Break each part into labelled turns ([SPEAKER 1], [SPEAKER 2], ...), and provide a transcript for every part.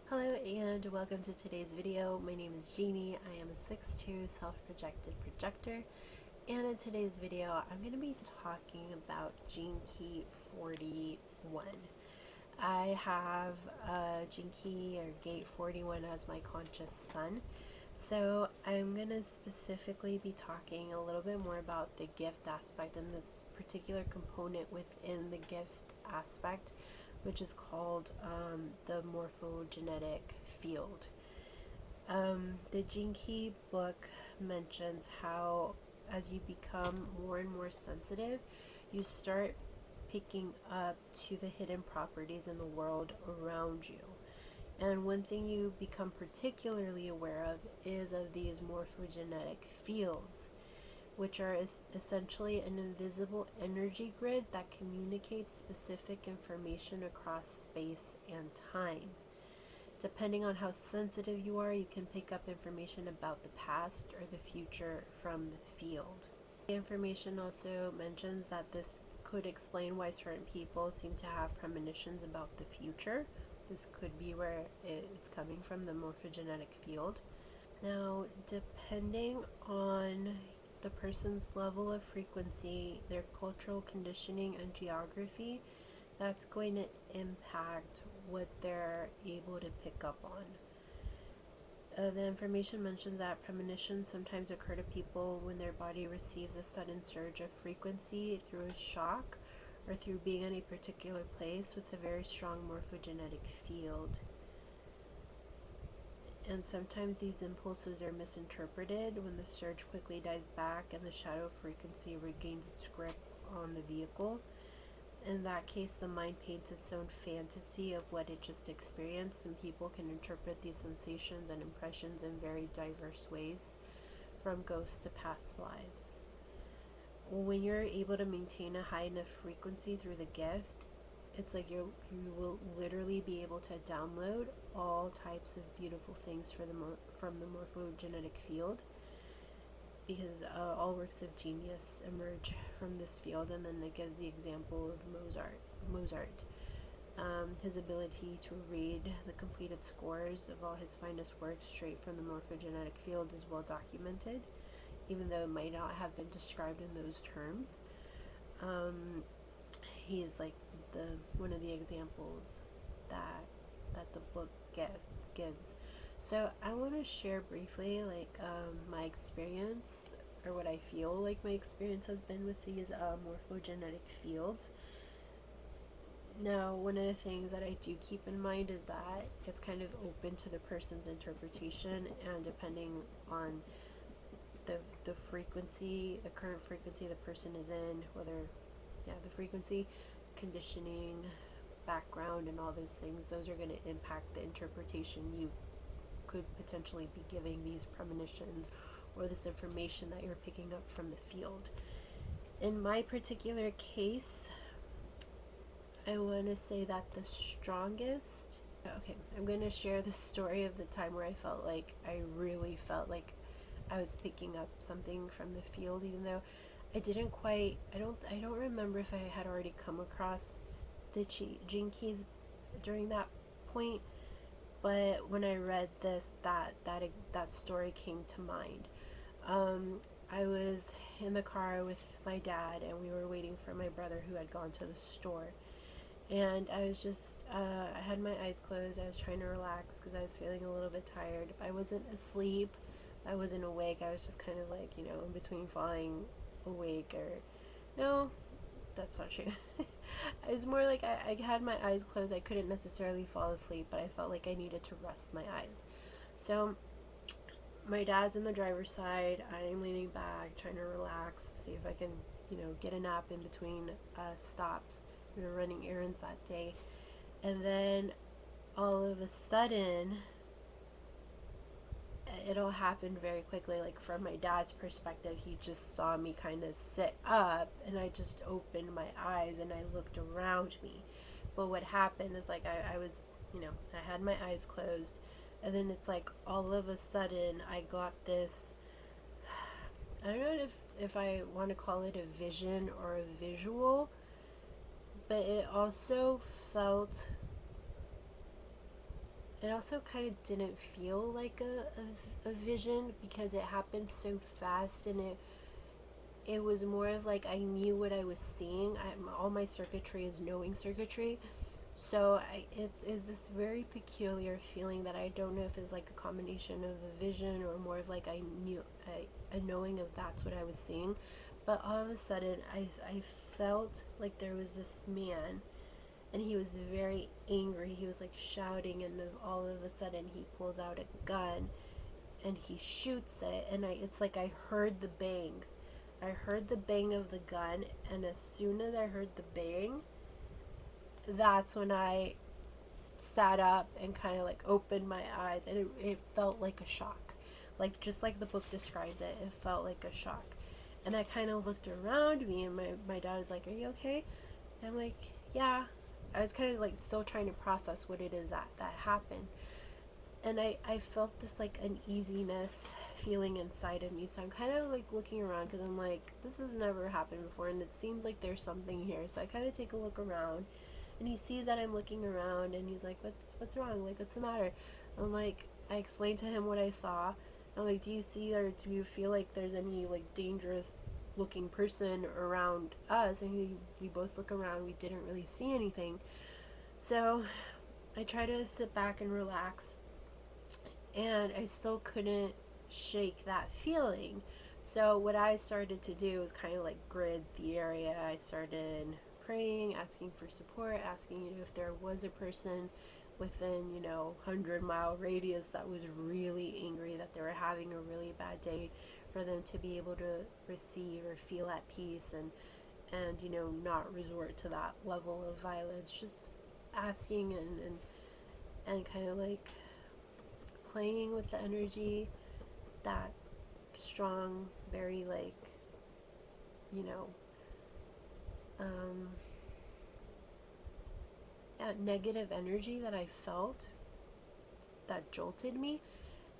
[SPEAKER 1] Hello and welcome to today's video. My name is Jeannie. I am a 6'2" self-projected projector, and in today's video I'm going to be talking about gene key 41. I have gene key or gate 41 as my conscious sun, so I'm going to specifically be talking a little bit more about the gift aspect and this particular component within the gift aspect, which is called the morphogenetic field. The Gene Key book mentions how as you become more and more sensitive, you start picking up to the hidden properties in the world around you. And one thing you become particularly aware of is of these morphogenetic fields, which are essentially an invisible energy grid that communicates specific information across space and time. Depending on how sensitive you are, you can pick up information about the past or the future from the field. The information also mentions that this could explain why certain people seem to have premonitions about the future. This could be where it's coming from, the morphogenetic field. Now, depending on the person's level of frequency, their cultural conditioning and geography, that's going to impact what they're able to pick up on. The information mentions that premonitions sometimes occur to people when their body receives a sudden surge of frequency through a shock or through being in a particular place with a very strong morphogenetic field. And sometimes these impulses are misinterpreted when the surge quickly dies back and the shadow frequency regains its grip on the vehicle. In that case, the mind paints its own fantasy of what it just experienced, and people can interpret these sensations and impressions in very diverse ways, from ghosts to past lives. When you're able to maintain a high enough frequency through the gift, it's like you will literally be able to download all types of beautiful things from the morphogenetic field, because all works of genius emerge from this field. And then it gives the example of Mozart. His ability to read the completed scores of all his finest works straight from the morphogenetic field is well documented, even though it might not have been described in those terms. He is like one of the examples that the book gives. So I want to share briefly my experience, or what I feel like my experience has been with these morphogenetic fields. Now, one of the things that I do keep in mind is that it's kind of open to the person's interpretation, and depending on the frequency, the current frequency the person is in, the frequency, conditioning, background, and all those things, those are going to impact the interpretation you could potentially be giving these premonitions or this information that you're picking up from the field. In my particular case, I want to say that the strongest... Okay, I'm going to share the story of the time where I really felt like I was picking up something from the field, even though I didn't quite... I don't remember if I had already come across the gene keys during that point, but when I read this, that story came to mind. I was in the car with my dad, and we were waiting for my brother who had gone to the store. And I was just, I had my eyes closed. I was trying to relax because I was feeling a little bit tired. I wasn't asleep. I wasn't awake. I was just kind of like, in between falling awake or... No, that's not true. It was more like I had my eyes closed. I couldn't necessarily fall asleep, but I felt like I needed to rest my eyes. So my dad's in the driver's side. I'm leaning back, trying to relax, see if I can, get a nap in between stops. We were running errands that day. And then all of a sudden, it all happened very quickly. Like, from my dad's perspective, he just saw me kind of sit up, and I just opened my eyes and I looked around me. But what happened is, like, I was, I had my eyes closed, and then it's like all of a sudden I got this... I don't know if I want to call it a vision or a visual, but it also felt it also kind of didn't feel like a vision because it happened so fast, and it was more of like I knew what I was seeing. All my circuitry is knowing circuitry. So it is this very peculiar feeling that I don't know if it's like a combination of a vision or more of like I knew a knowing of that's what I was seeing. But all of a sudden, I felt like there was this man, and he was very angry. He was like shouting, and all of a sudden he pulls out a gun and he shoots it, and it's like I heard the bang. I heard the bang of the gun, and as soon as I heard the bang, that's when I sat up and kind of like opened my eyes, and it felt like a shock. Like just like the book describes it, it felt like a shock. And I kind of looked around me, and my dad was like, "Are you okay?" And I'm like, "Yeah." I was kind of like still trying to process what it is that happened. And I felt this like uneasiness feeling inside of me. So I'm kind of like looking around because I'm like, this has never happened before, and it seems like there's something here. So I kind of take a look around, and he sees that I'm looking around, and he's like, what's wrong? Like, what's the matter? I'm like, I explained to him what I saw. I'm like, do you see or do you feel like there's any like dangerous looking person around us? And we both look around. We didn't really see anything. So I try to sit back and relax, and I still couldn't shake that feeling. So what I started to do was kind of like grid the area. I started praying, asking for support, asking, if there was a person within, 100-mile radius that was really angry, that they were having a really bad day, for them to be able to receive or feel at peace, and not resort to that level of violence. Just asking and kind of like playing with the energy, that strong, very like, you know, um, yeah, negative energy that I felt that jolted me,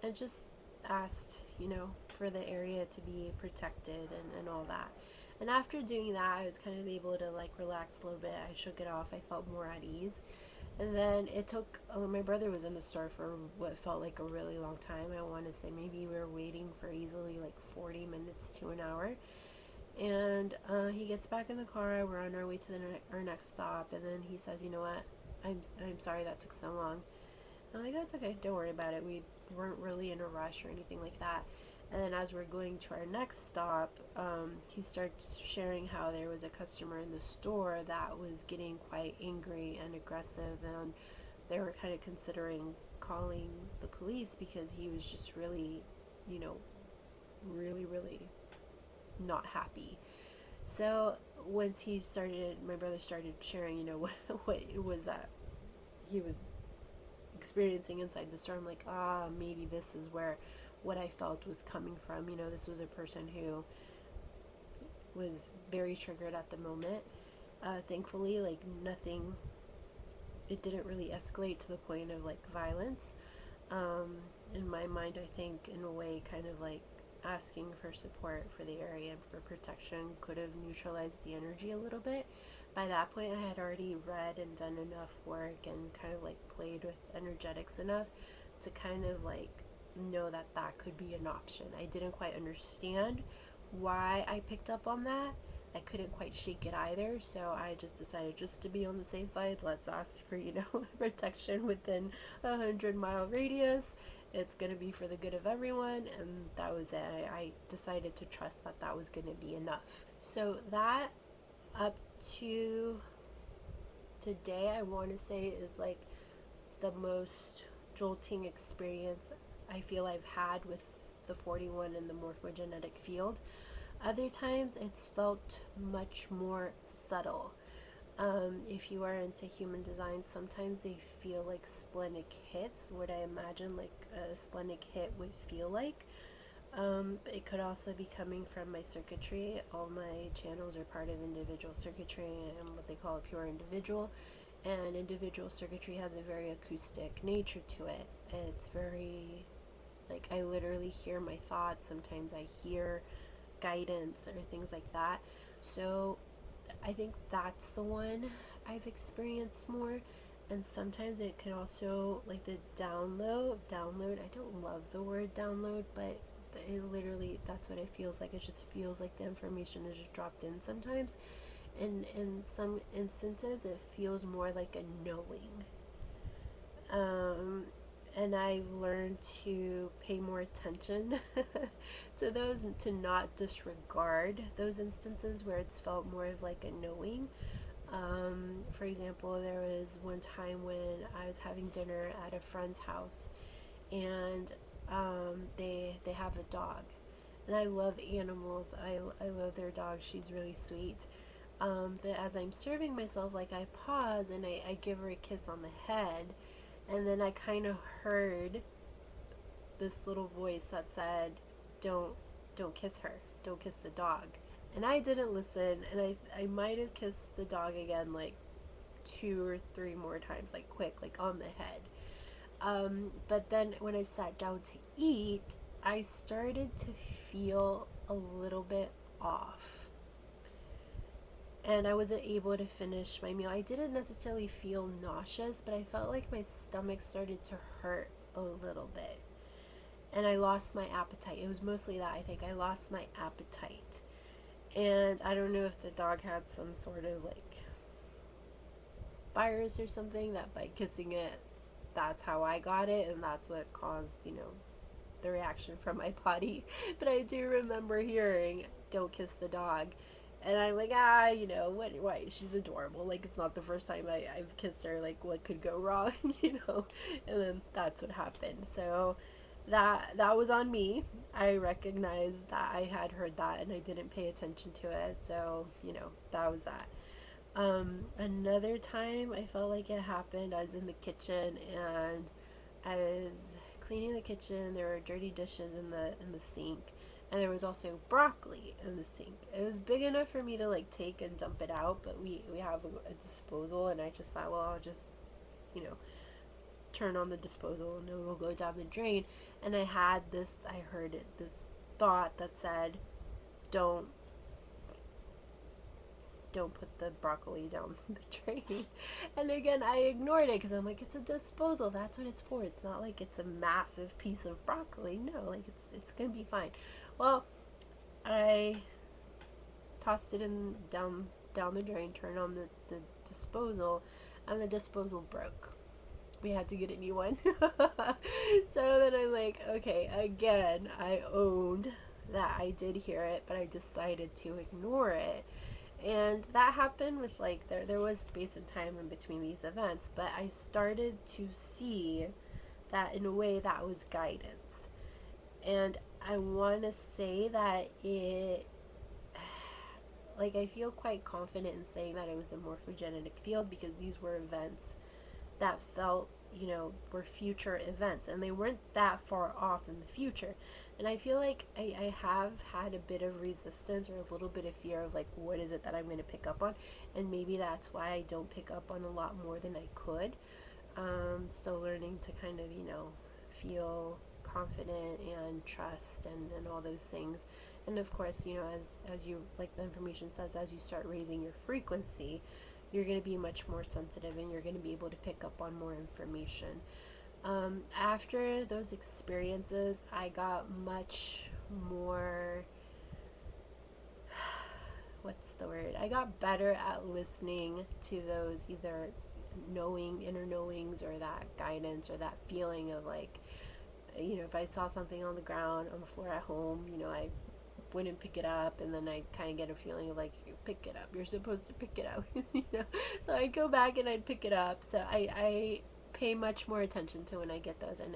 [SPEAKER 1] and just asked, for the area to be protected, and all that. And after doing that, I was kind of able to like relax a little bit. I shook it off. I felt more at ease. And then it took, my brother was in the store for what felt like a really long time. I want to say maybe we were waiting for easily like 40 minutes to an hour. And he gets back in the car. We're on our way to our next stop. And then he says, "You know what? I'm sorry that took so long." I'm like, "Oh, it's okay. Don't worry about it. We weren't really in a rush or anything like that." And then as we're going to our next stop, he starts sharing how there was a customer in the store that was getting quite angry and aggressive, and they were kind of considering calling the police because he was just really, really, really not happy. So once my brother started sharing, what it was that he was experiencing inside the store, I'm like, maybe this is where what I felt was coming from. This was a person who was very triggered at the moment. Thankfully, like nothing, it didn't really escalate to the point of like violence. In my mind, I think in a way, kind of like asking for support for the area and for protection could have neutralized the energy a little bit. By that point, I had already read and done enough work and kind of like played with energetics enough to kind of like know that that could be an option. I didn't quite understand why I picked up on that. I couldn't quite shake it either, so I just decided, just to be on the safe side, let's ask for, protection within 100-mile radius. It's going to be for the good of everyone, and that was it. I decided to trust that that was going to be enough. So that, up to today, I want to say is like the most jolting experience I feel I've had with the 41 and the morphogenetic field. Other times it's felt much more subtle. If you are into human design, sometimes they feel like splenic hits, what I imagine like a splenic hit would feel like. It could also be coming from my circuitry. All my channels are part of individual circuitry and what they call a pure individual. And individual circuitry has a very acoustic nature to it. It's very, like, I literally hear my thoughts. Sometimes I hear guidance or things like that. So I think that's the one I've experienced more. and sometimes it can also, like the download, I don't love the word download, but it literally, that's what it feels like. It just feels like the information is just dropped in sometimes. And in some instances, it feels more like a knowing. And I learned to pay more attention to those, and to not disregard those instances where it's felt more of like a knowing. For example, there was one time when I was having dinner at a friend's house, and they have a dog, and I love animals. I love their dog. She's really sweet. But as I'm serving myself, like I pause and I give her a kiss on the head, and then I kind of heard this little voice that said, "Don't, don't kiss her. Don't kiss the dog." And I didn't listen, and I might have kissed the dog again like 2 or 3 more times, like quick, like on the head. But then when I sat down to eat, I started to feel a little bit off. And I wasn't able to finish my meal. I didn't necessarily feel nauseous, but I felt like my stomach started to hurt a little bit. And I lost my appetite. It was mostly that, I think. I lost my appetite. And I don't know if the dog had some sort of like virus or something, that by kissing it, that's how I got it, and that's what caused, the reaction from my body. But I do remember hearing, "Don't kiss the dog." And I'm like, what, why? She's adorable. Like, it's not the first time I've kissed her. Like, what could go wrong, And then that's what happened. So that was on me. I recognized that I had heard that and I didn't pay attention to it. So, that was that. Another time I felt like it happened, I was in the kitchen and I was cleaning the kitchen. There were dirty dishes in the sink, and there was also broccoli in the sink. It was big enough for me to like take and dump it out, but we have a disposal, and I just thought, well, I'll just, turn on the disposal and it will go down the drain. And I heard this thought that said, don't put the broccoli down the drain. And again, I ignored it because I'm like, it's a disposal, that's what it's for. It's not like it's a massive piece of broccoli. No, like it's gonna be fine. Well, I tossed it in down the drain, turned on the disposal, and the disposal broke. We had to get a new one. So then I'm like, okay, again, I owned that I did hear it, but I decided to ignore it. And that happened with like, there was space and time in between these events, but I started to see that in a way that was guidance. And I want to say that I feel quite confident in saying that it was a morphogenetic field, because these were events that felt, were future events, and they weren't that far off in the future. And I feel like I have had a bit of resistance or a little bit of fear of like, what is it that I'm going to pick up on? And maybe that's why I don't pick up on a lot more than I could. Still learning to kind of, feel confident and trust and all those things. And of course, as you, like the information says, as you start raising your frequency, you're going to be much more sensitive and you're going to be able to pick up on more information. After those experiences, I got much more, what's the word? I got better at listening to those either inner knowings, or that guidance, or that feeling of like, if I saw something on the ground, on the floor at home, I wouldn't pick it up, and then I kind of get a feeling of like, you pick it up, you're supposed to pick it up. So I'd go back and I'd pick it up. So I pay much more attention to when I get those, and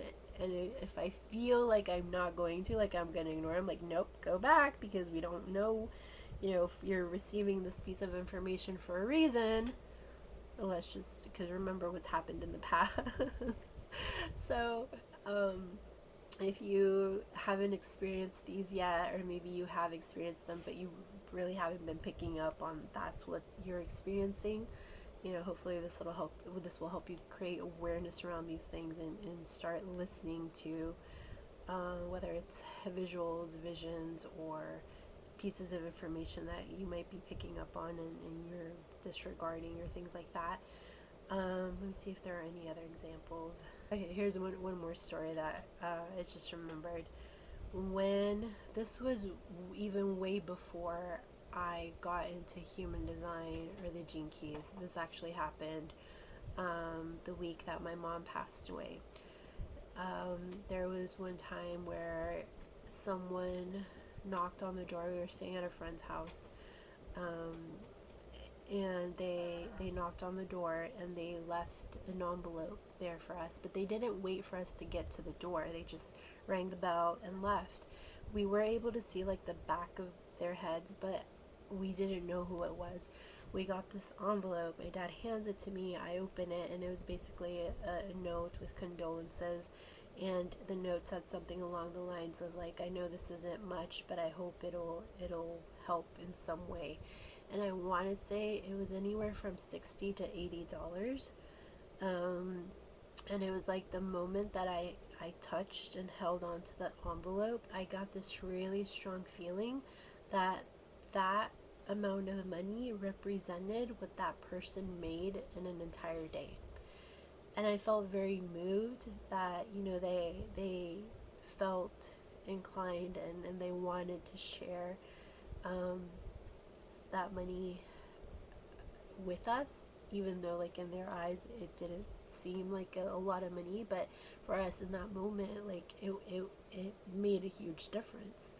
[SPEAKER 1] if I feel like I'm not going to, like I'm going to ignore them, like, nope, go back, because we don't know, if you're receiving this piece of information for a reason. Let's just, because remember what's happened in the past. So if you haven't experienced these yet, or maybe you have experienced them but you really haven't been picking up on that's what you're experiencing, hopefully this will help you create awareness around these things, and start listening to whether it's visuals, visions, or pieces of information that you might be picking up on and you're disregarding, or things like that. Let me see if there are any other examples. Okay, here's one more story that I just remembered. When this was even way before I got into human design or the Gene Keys. This actually happened the week that my mom passed away. There was one time where someone knocked on the door. We were staying at a friend's house, and they knocked on the door and they left an envelope there for us, but they didn't wait for us to get to the door. They just rang the bell and left. We were able to see like the back of their heads, but we didn't know who it was. We got this envelope. My dad hands it to me. I open it, and it was basically a note with condolences, and the note said something along the lines of like, I know this isn't much, but I hope it'll help in some way. And I want to say it was anywhere from $60 to $80. And it was like the moment that I touched and held onto the envelope, I got this really strong feeling that that amount of money represented what that person made in an entire day. And I felt very moved that, they felt inclined and they wanted to share that money with us, even though like in their eyes it didn't seem like a lot of money, but for us in that moment, like it made a huge difference.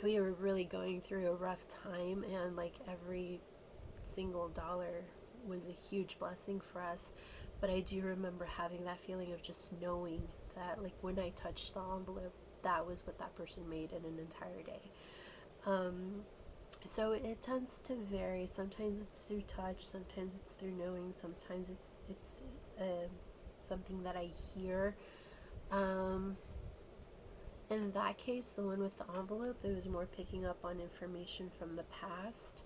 [SPEAKER 1] We were really going through a rough time, and like every single dollar was a huge blessing for us. But I do remember having that feeling of just knowing that like when I touched the envelope, that was what that person made in an entire day. So it tends to vary. Sometimes it's through touch, sometimes it's through knowing, sometimes it's something that I hear. In that case, the one with the envelope, it was more picking up on information from the past.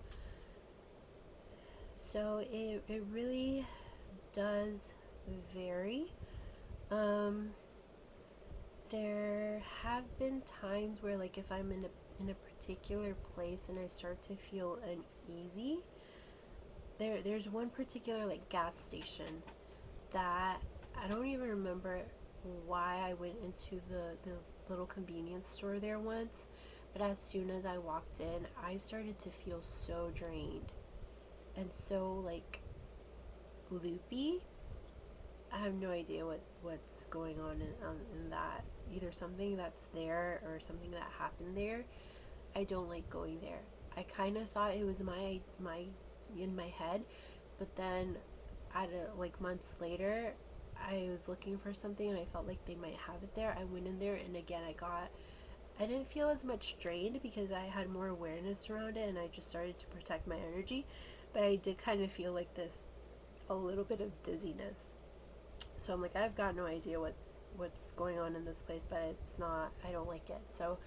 [SPEAKER 1] So it really does vary. There have been times where like if I'm in a particular place and I start to feel uneasy, there's one particular like gas station that I don't even remember why I went into the little convenience store there once, but as soon as I walked in, I started to feel so drained and so like loopy. I have no idea what's going on in that. Either something that's there or something that happened there. I don't like going there. I kind of thought it was my in my head, but then like months later, I was looking for something and I felt like they might have it there. I went in there, and again I didn't feel as much drained because I had more awareness around it and I just started to protect my energy, but I did kind of feel like this a little bit of dizziness. So I'm like, I've got no idea what's going on in this place, but I don't like it. So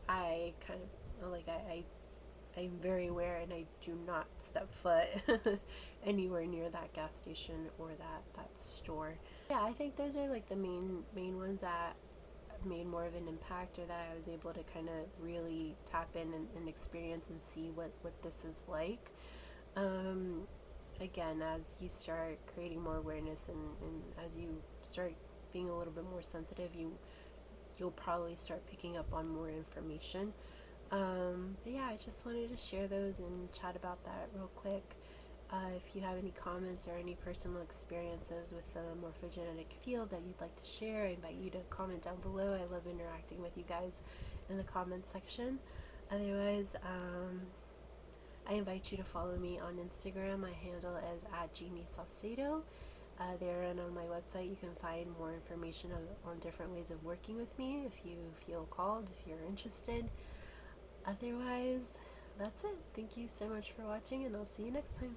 [SPEAKER 1] I kind of like I'm very aware, and I do not step foot anywhere near that gas station or that store. Yeah, I think those are like the main ones that made more of an impact, or that I was able to kind of really tap in and experience and see what this is like. Again, as you start creating more awareness and as you start being a little bit more sensitive, you'll probably start picking up on more information. But yeah, I just wanted to share those and chat about that real quick. If you have any comments or any personal experiences with the morphogenetic field that you'd like to share, I invite you to comment down below. I love interacting with you guys in the comment section. Otherwise, I invite you to follow me on Instagram. My handle is @JamieSaucedo. There and on my website you can find more information on different ways of working with me if you feel called, if you're interested. Otherwise, that's it. Thank you so much for watching, and I'll see you next time.